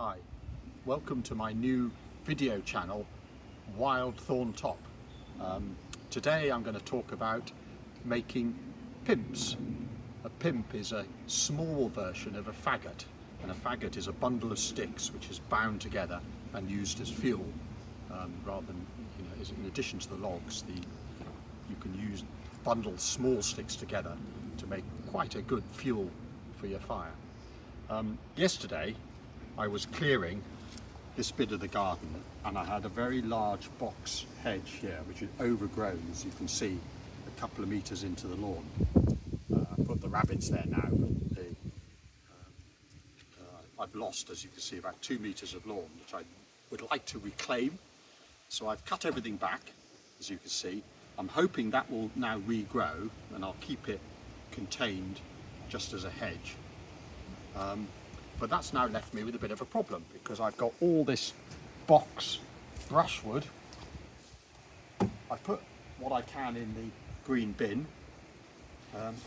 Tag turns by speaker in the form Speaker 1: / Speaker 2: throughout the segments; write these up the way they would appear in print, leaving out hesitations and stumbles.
Speaker 1: Hi, welcome to my new video channel, Wild Thorn Top. Today I'm going to talk about making pimps. A pimp is a small version of a faggot, and a faggot is a bundle of sticks which is bound together and used as fuel, rather than, in addition to the logs, you can use bundle small sticks together to make quite a good fuel for your fire. Yesterday I was clearing this bit of the garden and I had a very large box hedge here which is overgrown, as you can see, a couple of metres into the lawn. I put the rabbits there now, but I've lost, as you can see, about 2 metres of lawn which I would like to reclaim. So I've cut everything back, as you can see. I'm hoping that will now regrow and I'll keep it contained just as a hedge. But that's now left me with a bit of a problem, because I've got all this box brushwood. I put what I can in the green bin.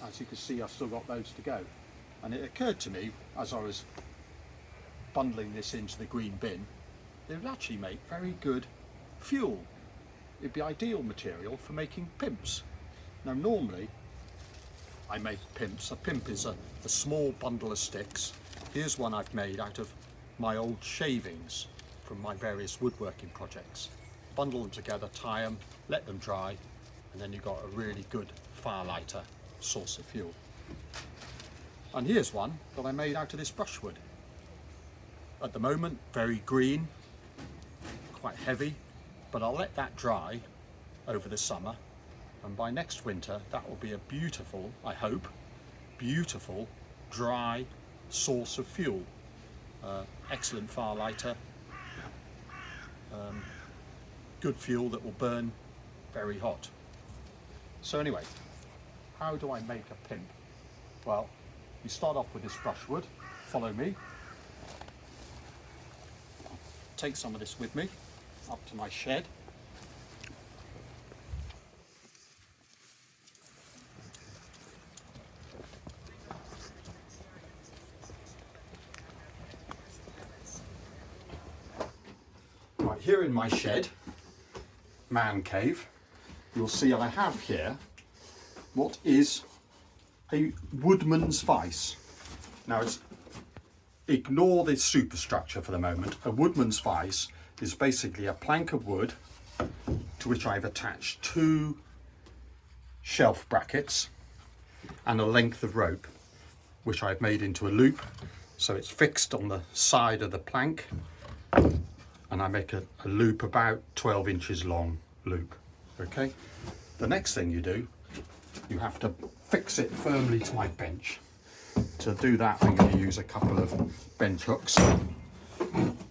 Speaker 1: As you can see, I've still got loads to go. And it occurred to me, as I was bundling this into the green bin, it would actually make very good fuel. It'd be ideal material for making pimps. Now normally I make pimps. A pimp is a small bundle of sticks. Here's one I've made out of my old shavings from my various woodworking projects. Bundle them together, tie them, let them dry, and then you've got a really good fire lighter source of fuel. And here's one that I made out of this brushwood. At the moment, very green, quite heavy, but I'll let that dry over the summer, and by next winter that will be a beautiful, I hope, beautiful dry source of fuel. Excellent fire lighter, good fuel that will burn very hot. So anyway, how do I make a pimp? Well, you start off with this brushwood. Follow me. Take some of this with me up to my shed. Right, here in my shed, man cave, you'll see I have here what is a woodman's vice. Now, ignore the superstructure for the moment. A woodman's vice is basically a plank of wood to which I've attached 2 shelf brackets and a length of rope which I've made into a loop, so it's fixed on the side of the plank, and I make a loop about 12 inches long loop. Okay, the next thing you do, you have to fix it firmly to my bench. To do that, I'm going to use a couple of bench hooks.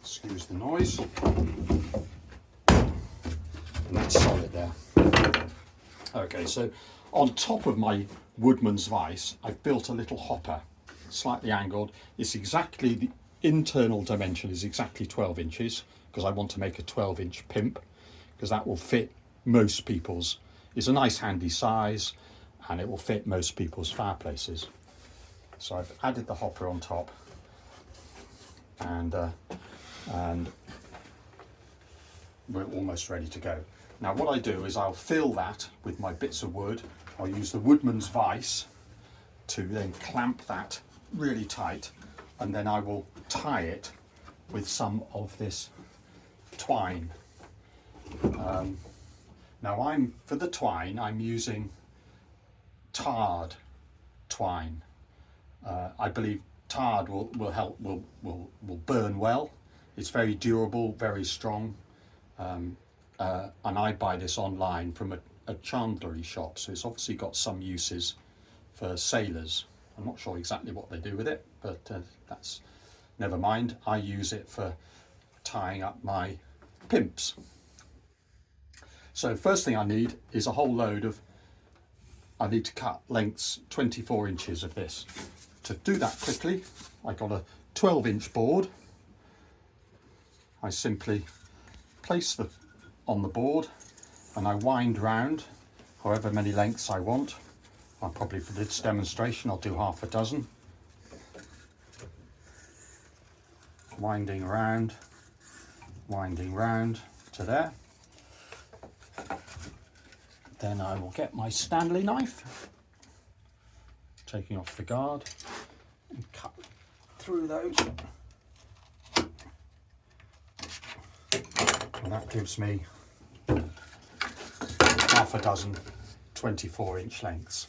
Speaker 1: Excuse the noise. And that's solid there. Okay, so on top of my woodman's vice, I've built a little hopper, slightly angled. It's exactly, the internal dimension is exactly 12 inches, because I want to make a 12-inch pimp, because that will fit most people's. It's a nice handy size, and it will fit most people's fireplaces. So I've added the hopper on top, and we're almost ready to go. Now what I do is I'll fill that with my bits of wood. I'll use the woodman's vice to then clamp that really tight, and then I will tie it with some of this twine. Now for the twine, I'm using tarred twine. I believe tarred will burn well. It's very durable, very strong, and I buy this online from a chandlery shop, so it's obviously got some uses for sailors. I'm not sure exactly what they do with it, but that's never mind. I use it for tying up my pimps. So first thing I need is a whole load of, I need to cut lengths 24 inches of this. To do that quickly, I got a 12-inch board. I simply place on the board and I wind round however many lengths I want. I'll probably, for this demonstration, I'll do half a dozen. winding round to there. Then I will get my Stanley knife, taking off the guard, and cut through those. And that gives me half a dozen 24-inch lengths.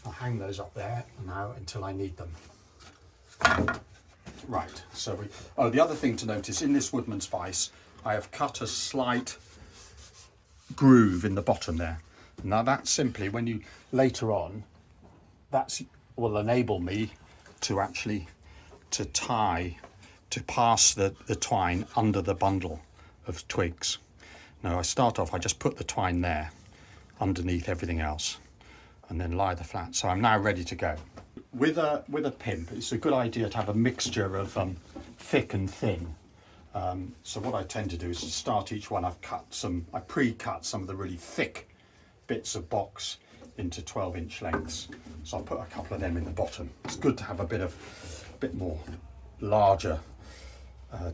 Speaker 1: I'll hang those up there now until I need them. Right, so the other thing to notice, in this Woodman's Vice, I have cut a slight groove in the bottom there. Now that's simply, when you, later on, that will enable me to actually, to pass the twine under the bundle of twigs. Now I start off, I just put the twine there, underneath everything else, and then lie the flat. So I'm now ready to go. With a pimp, it's a good idea to have a mixture of thick and thin. So what I tend to do is to start each one, I pre-cut some of the really thick bits of box into 12-inch lengths. So I'll put a couple of them in the bottom. It's good to have a bit more larger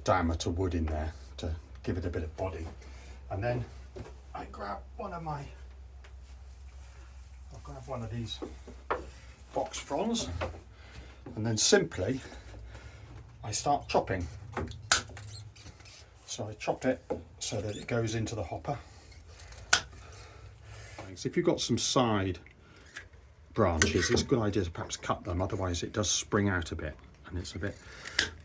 Speaker 1: diameter wood in there to give it a bit of body. And then I grab one of these box fronds, and then simply I start chopping. So I chop it so that it goes into the hopper. So if you've got some side branches, it's a good idea to perhaps cut them, otherwise it does spring out a bit, and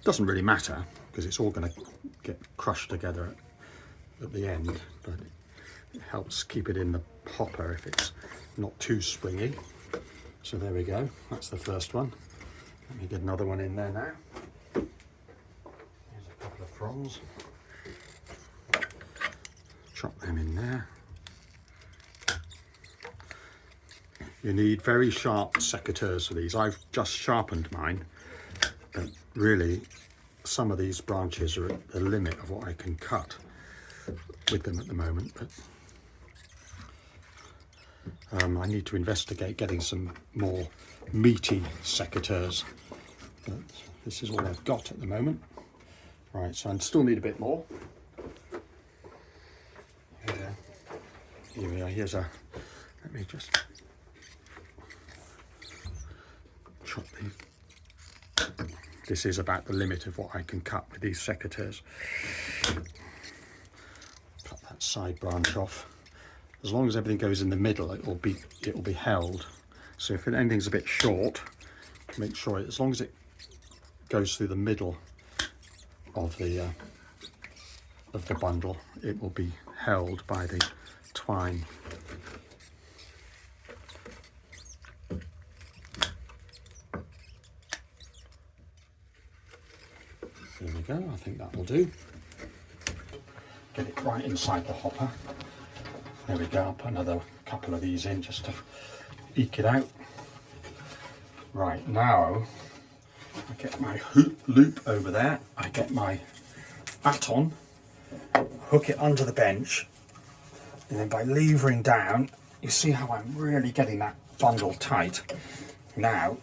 Speaker 1: doesn't really matter because it's all going to get crushed together at the end, but it helps keep it in the hopper if it's not too springy. So there we go, that's the first one. Let me get another one in there now. Here's a couple of fronds. Chop them in there. You need very sharp secateurs for these. I've just sharpened mine, but really some of these branches are at the limit of what I can cut with them at the moment. But I need to investigate getting some more meaty secateurs. But this is all I've got at the moment. Right, so I still need a bit more. Here we are. Let me just chop these. This is about the limit of what I can cut with these secateurs. Cut that side branch off. As long as everything goes in the middle, it will be held. So if anything's a bit short, make sure as long as it goes through the middle of the bundle, it will be held by the twine. There we go, I think that will do. Get it right inside the hopper. There we go, I'll put another couple of these in just to eke it out. Right, now I get my loop over there, I get my baton, hook it under the bench, and then by levering down, you see how I'm really getting that bundle tight. Now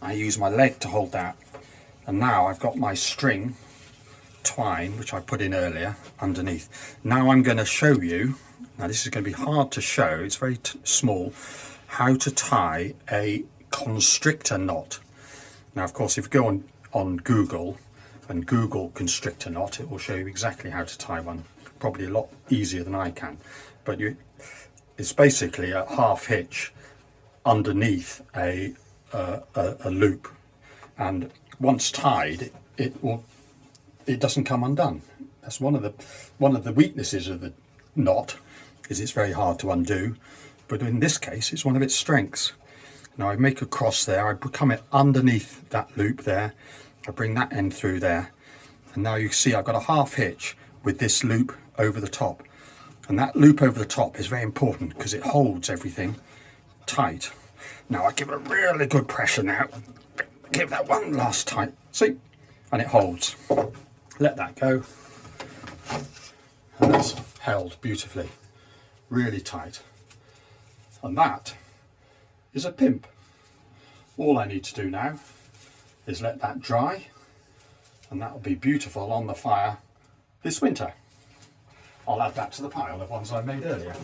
Speaker 1: I use my leg to hold that, and now I've got my string twine, which I put in earlier, underneath. Now I'm going to show you, now this is going to be hard to show, it's very small, how to tie a constrictor knot. Now of course if you go on Google and Google constrictor knot, it will show you exactly how to tie one, probably a lot easier than I can. But it's basically a half hitch underneath a loop, and once tied it doesn't come undone. That's one of the weaknesses of the knot, is it's very hard to undo, but in this case it's one of its strengths. Now I make a cross there, I come it underneath that loop there, I bring that end through there, and now you see I've got a half hitch with this loop over the top, and that loop over the top is very important because it holds everything tight. Now I give it a really good pressure now, give that one last tight, see, and it holds. Let that go, and that's held beautifully, really tight. And that is a pimp. All I need to do now is let that dry, And that'll be beautiful on the fire this winter. I'll add that to the pile of ones I made earlier.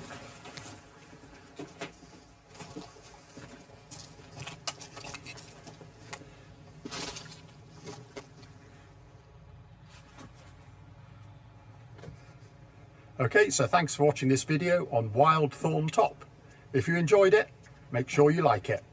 Speaker 1: Okay, so thanks for watching this video on wild thorn top. If you enjoyed it, make sure you like it.